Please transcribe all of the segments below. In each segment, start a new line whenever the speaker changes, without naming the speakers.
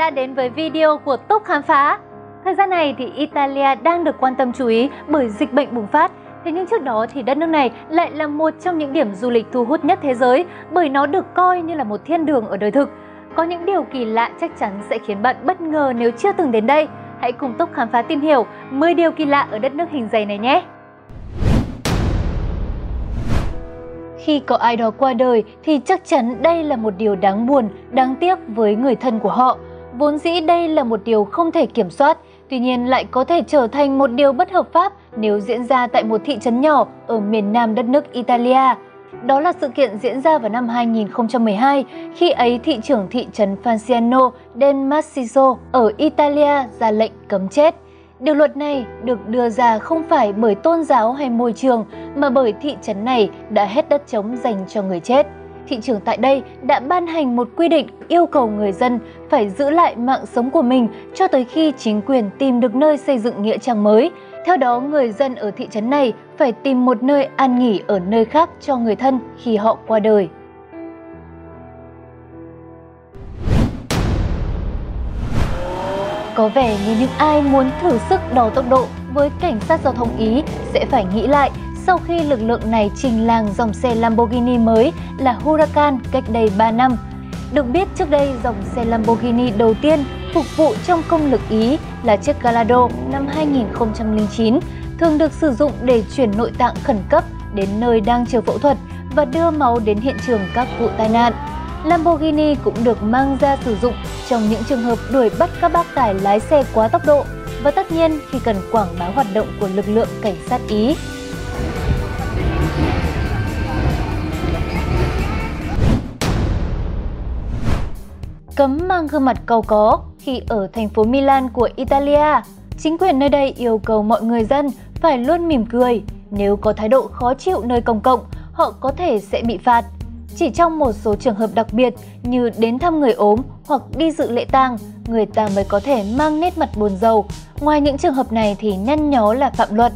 đã đến với video của Túc Khám Phá. Thời gian này thì Italia đang được quan tâm chú ý bởi dịch bệnh bùng phát. Thế nhưng trước đó thì đất nước này lại là một trong những điểm du lịch thu hút nhất thế giới bởi nó được coi như là một thiên đường ở đời thực. Có những điều kỳ lạ chắc chắn sẽ khiến bạn bất ngờ nếu chưa từng đến đây. Hãy cùng Túc Khám Phá tìm hiểu 10 điều kỳ lạ ở đất nước hình dày này nhé! Khi có ai đó qua đời thì chắc chắn đây là một điều đáng buồn, đáng tiếc với người thân của họ. Vốn dĩ đây là một điều không thể kiểm soát, tuy nhiên lại có thể trở thành một điều bất hợp pháp nếu diễn ra tại một thị trấn nhỏ ở miền nam đất nước Italia. Đó là sự kiện diễn ra vào năm 2012, khi ấy thị trưởng thị trấn Falciano del Massiccio ở Italia ra lệnh cấm chết. Điều luật này được đưa ra không phải bởi tôn giáo hay môi trường, mà bởi thị trấn này đã hết đất trống dành cho người chết. Thị trưởng tại đây đã ban hành một quy định yêu cầu người dân phải giữ lại mạng sống của mình cho tới khi chính quyền tìm được nơi xây dựng nghĩa trang mới. Theo đó, người dân ở thị trấn này phải tìm một nơi an nghỉ ở nơi khác cho người thân khi họ qua đời. Có vẻ như những ai muốn thử sức đo tốc độ với cảnh sát giao thông Ý sẽ phải nghĩ lại sau khi lực lượng này trình làng dòng xe Lamborghini mới là Huracan cách đây 3 năm. Được biết trước đây dòng xe Lamborghini đầu tiên phục vụ trong công lực Ý là chiếc Gallardo năm 2009, thường được sử dụng để chuyển nội tạng khẩn cấp đến nơi đang chờ phẫu thuật và đưa máu đến hiện trường các vụ tai nạn. Lamborghini cũng được mang ra sử dụng trong những trường hợp đuổi bắt các bác tài lái xe quá tốc độ và tất nhiên khi cần quảng bá hoạt động của lực lượng cảnh sát Ý. Cấm mang gương mặt cau có khi ở thành phố Milan của Italia. Chính quyền nơi đây yêu cầu mọi người dân phải luôn mỉm cười. Nếu có thái độ khó chịu nơi công cộng, họ có thể sẽ bị phạt. Chỉ trong một số trường hợp đặc biệt như đến thăm người ốm hoặc đi dự lễ tang, người ta mới có thể mang nét mặt buồn rầu. Ngoài những trường hợp này thì nhăn nhó là phạm luật.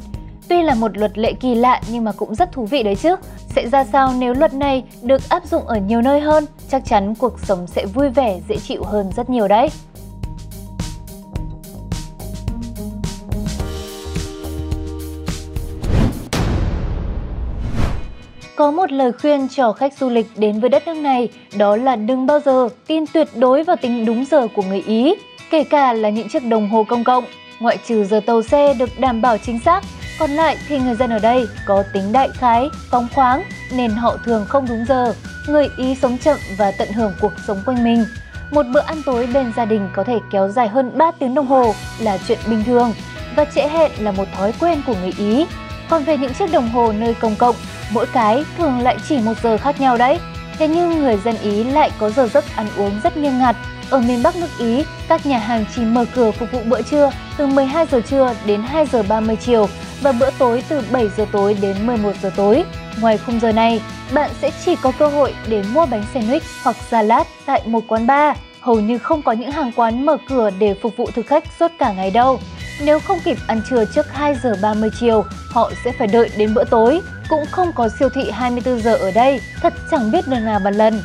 Tuy là một luật lệ kỳ lạ nhưng mà cũng rất thú vị đấy chứ. Sẽ ra sao nếu luật này được áp dụng ở nhiều nơi hơn? Chắc chắn cuộc sống sẽ vui vẻ, dễ chịu hơn rất nhiều đấy. Có một lời khuyên cho khách du lịch đến với đất nước này, đó là đừng bao giờ tin tuyệt đối vào tính đúng giờ của người Ý, kể cả là những chiếc đồng hồ công cộng. Ngoại trừ giờ tàu xe được đảm bảo chính xác, còn lại thì người dân ở đây có tính đại khái, phóng khoáng nên họ thường không đúng giờ. Người Ý sống chậm và tận hưởng cuộc sống quanh mình. Một bữa ăn tối bên gia đình có thể kéo dài hơn 3 tiếng đồng hồ là chuyện bình thường và trễ hẹn là một thói quen của người Ý. Còn về những chiếc đồng hồ nơi công cộng, mỗi cái thường lại chỉ 1 giờ khác nhau đấy. Thế nhưng người dân Ý lại có giờ giấc ăn uống rất nghiêm ngặt. Ở miền Bắc nước Ý, các nhà hàng chỉ mở cửa phục vụ bữa trưa từ 12 giờ trưa đến 2 giờ 30 chiều và bữa tối từ 7 giờ tối đến 11 giờ tối. Ngoài khung giờ này, bạn sẽ chỉ có cơ hội để mua bánh sandwich hoặc salad tại một quán bar. Hầu như không có những hàng quán mở cửa để phục vụ thực khách suốt cả ngày đâu. Nếu không kịp ăn trưa trước 2 giờ 30 chiều, họ sẽ phải đợi đến bữa tối. Cũng không có siêu thị 24 giờ ở đây, thật chẳng biết đường nào mà lần.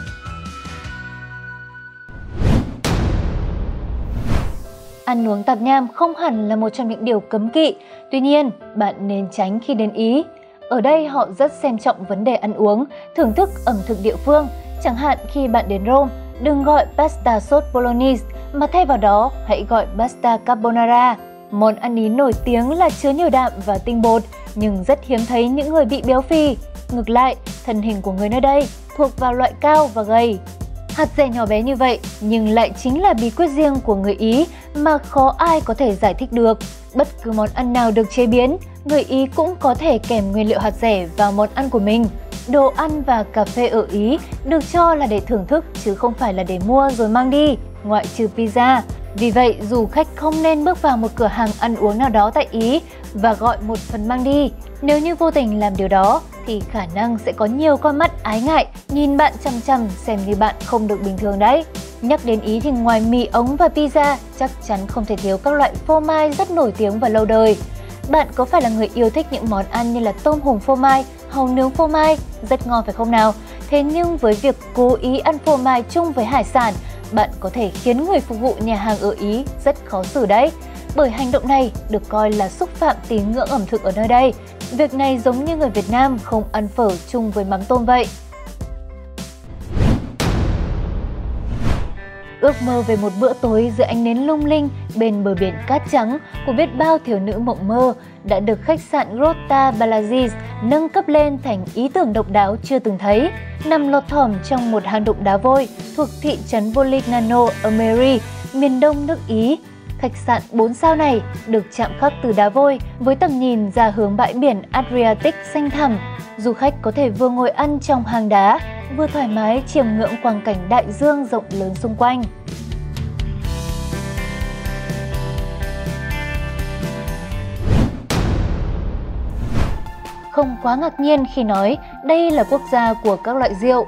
Ăn uống tạp nham không hẳn là một trong những điều cấm kỵ, tuy nhiên bạn nên tránh khi đến Ý. Ở đây họ rất xem trọng vấn đề ăn uống, thưởng thức ẩm thực địa phương. Chẳng hạn khi bạn đến Rome, đừng gọi pasta sốt bolognese mà thay vào đó hãy gọi pasta carbonara. Món ăn Ý nổi tiếng là chứa nhiều đạm và tinh bột, nhưng rất hiếm thấy những người bị béo phì. Ngược lại, thân hình của người nơi đây thuộc vào loại cao và gầy. Hạt dẻ nhỏ bé như vậy nhưng lại chính là bí quyết riêng của người Ý mà khó ai có thể giải thích được. Bất cứ món ăn nào được chế biến, người Ý cũng có thể kèm nguyên liệu hạt dẻ vào món ăn của mình. Đồ ăn và cà phê ở Ý được cho là để thưởng thức chứ không phải là để mua rồi mang đi, ngoại trừ pizza. Vì vậy, dù khách không nên bước vào một cửa hàng ăn uống nào đó tại Ý và gọi một phần mang đi. Nếu như vô tình làm điều đó, thì khả năng sẽ có nhiều con mắt ái ngại nhìn bạn chằm chằm xem như bạn không được bình thường đấy. Nhắc đến Ý thì ngoài mì ống và pizza, chắc chắn không thể thiếu các loại phô mai rất nổi tiếng và lâu đời. Bạn có phải là người yêu thích những món ăn như là tôm hùm phô mai, hàu nướng phô mai? Rất ngon phải không nào? Thế nhưng với việc cố ý ăn phô mai chung với hải sản bạn có thể khiến người phục vụ nhà hàng ở Ý rất khó xử đấy. Bởi hành động này được coi là xúc phạm tín ngưỡng ẩm thực ở nơi đây. Việc này giống như người Việt Nam không ăn phở chung với mắm tôm vậy. Ước mơ về một bữa tối dưới ánh nến lung linh bên bờ biển cát trắng của biết bao thiếu nữ mộng mơ đã được khách sạn Grotta Balasis nâng cấp lên thành ý tưởng độc đáo chưa từng thấy. Nằm lọt thỏm trong một hang động đá vôi thuộc thị trấn Polignano ở Meri, miền đông nước Ý. Khách sạn 4 sao này được chạm khắc từ đá vôi với tầm nhìn ra hướng bãi biển Adriatic xanh thẳm. Du khách có thể vừa ngồi ăn trong hang đá, vừa thoải mái chiêm ngưỡng quang cảnh đại dương rộng lớn xung quanh. Không quá ngạc nhiên khi nói đây là quốc gia của các loại rượu.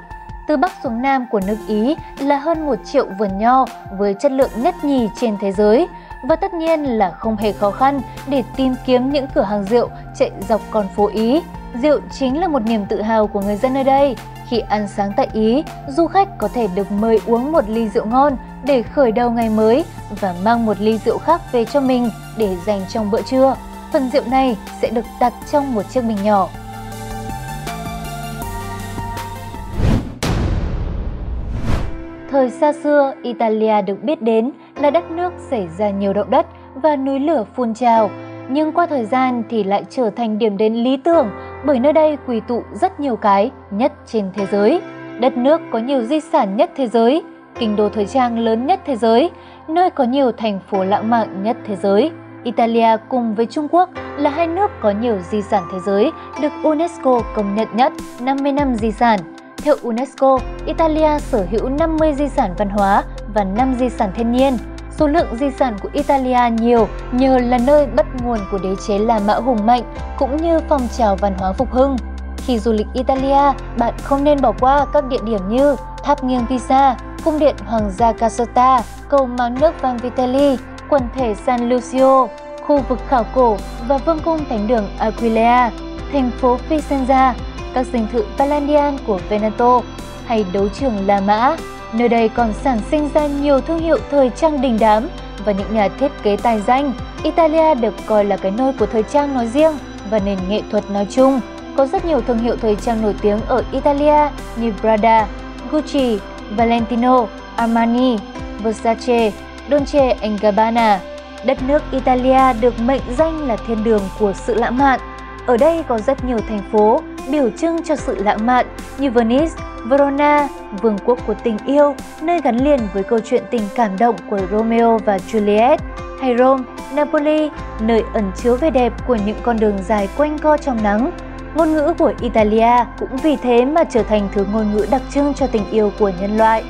Từ Bắc xuống Nam của nước Ý là hơn 1 triệu vườn nho với chất lượng nhất nhì trên thế giới. Và tất nhiên là không hề khó khăn để tìm kiếm những cửa hàng rượu chạy dọc con phố Ý. Rượu chính là một niềm tự hào của người dân nơi đây. Khi ăn sáng tại Ý, du khách có thể được mời uống một ly rượu ngon để khởi đầu ngày mới và mang một ly rượu khác về cho mình để dành trong bữa trưa. Phần rượu này sẽ được đặt trong một chiếc bình nhỏ. Thời xa xưa, Italia được biết đến là đất nước xảy ra nhiều động đất và núi lửa phun trào. Nhưng qua thời gian thì lại trở thành điểm đến lý tưởng bởi nơi đây quy tụ rất nhiều cái nhất trên thế giới. Đất nước có nhiều di sản nhất thế giới, kinh đô thời trang lớn nhất thế giới, nơi có nhiều thành phố lãng mạn nhất thế giới. Italia cùng với Trung Quốc là hai nước có nhiều di sản thế giới được UNESCO công nhận nhất 50 năm di sản. Theo UNESCO, Italia sở hữu 50 di sản văn hóa và 5 di sản thiên nhiên. Số lượng di sản của Italia nhiều nhờ là nơi bắt nguồn của đế chế La Mã hùng mạnh cũng như phong trào văn hóa phục hưng. Khi du lịch Italia, bạn không nên bỏ qua các địa điểm như tháp nghiêng Pisa, cung điện Hoàng gia Caserta, cầu máng nước Vanvitelli, quần thể San Lucio, khu vực khảo cổ và vương cung thánh đường Aquileia, thành phố Vicenza, các dinh thự Palladian của Veneto hay đấu trường La Mã. Nơi đây còn sản sinh ra nhiều thương hiệu thời trang đình đám và những nhà thiết kế tài danh. Italia được coi là cái nôi của thời trang nói riêng và nền nghệ thuật nói chung. Có rất nhiều thương hiệu thời trang nổi tiếng ở Italia như Prada, Gucci, Valentino, Armani, Versace, Dolce & Gabbana. Đất nước Italia được mệnh danh là thiên đường của sự lãng mạn. Ở đây có rất nhiều thành phố biểu trưng cho sự lãng mạn như Venice, Verona, vương quốc của tình yêu, nơi gắn liền với câu chuyện tình cảm động của Romeo và Juliet, hay Rome, Napoli, nơi ẩn chứa vẻ đẹp của những con đường dài quanh co trong nắng. Ngôn ngữ của Italia cũng vì thế mà trở thành thứ ngôn ngữ đặc trưng cho tình yêu của nhân loại.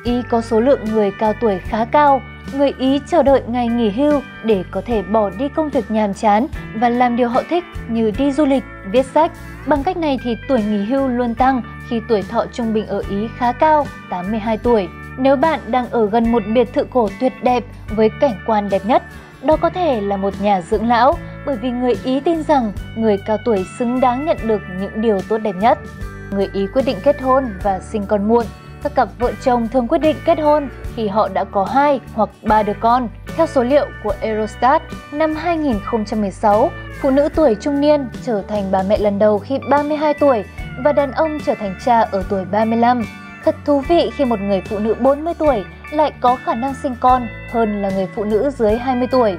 Ý có số lượng người cao tuổi khá cao, người Ý chờ đợi ngày nghỉ hưu để có thể bỏ đi công việc nhàm chán và làm điều họ thích như đi du lịch, viết sách. Bằng cách này thì tuổi nghỉ hưu luôn tăng khi tuổi thọ trung bình ở Ý khá cao, 82 tuổi. Nếu bạn đang ở gần một biệt thự cổ tuyệt đẹp với cảnh quan đẹp nhất, đó có thể là một nhà dưỡng lão bởi vì người Ý tin rằng người cao tuổi xứng đáng nhận được những điều tốt đẹp nhất. Người Ý quyết định kết hôn và sinh con muộn. Các cặp vợ chồng thường quyết định kết hôn khi họ đã có 2 hoặc 3 đứa con. Theo số liệu của Eurostat, năm 2016, phụ nữ tuổi trung niên trở thành bà mẹ lần đầu khi 32 tuổi và đàn ông trở thành cha ở tuổi 35. Thật thú vị khi một người phụ nữ 40 tuổi lại có khả năng sinh con hơn là người phụ nữ dưới 20 tuổi.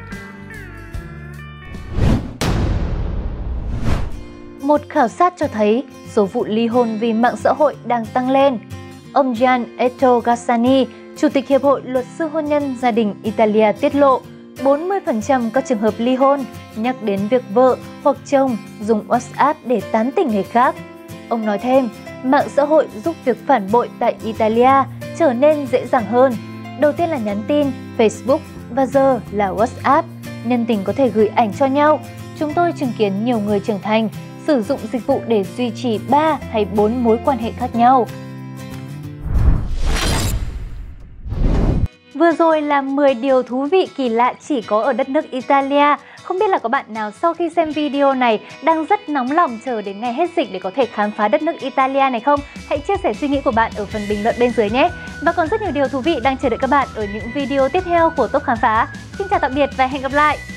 Một khảo sát cho thấy số vụ ly hôn vì mạng xã hội đang tăng lên. Ông Gian Eto Gassani, Chủ tịch Hiệp hội Luật sư Hôn nhân Gia đình Italia tiết lộ, 40% các trường hợp ly hôn nhắc đến việc vợ hoặc chồng dùng WhatsApp để tán tỉnh người khác. Ông nói thêm, mạng xã hội giúp việc phản bội tại Italia trở nên dễ dàng hơn. Đầu tiên là nhắn tin, Facebook và giờ là WhatsApp. Nhân tình có thể gửi ảnh cho nhau. Chúng tôi chứng kiến nhiều người trưởng thành sử dụng dịch vụ để duy trì 3 hay 4 mối quan hệ khác nhau. Vừa rồi là 10 điều thú vị kỳ lạ chỉ có ở đất nước Italia Không biết là có bạn nào sau khi xem video này đang rất nóng lòng chờ đến ngày hết dịch để có thể khám phá đất nước Italia này không? Hãy chia sẻ suy nghĩ của bạn ở phần bình luận bên dưới nhé! Và còn rất nhiều điều thú vị đang chờ đợi các bạn ở những video tiếp theo của Top Khám Phá. Xin chào tạm biệt và hẹn gặp lại!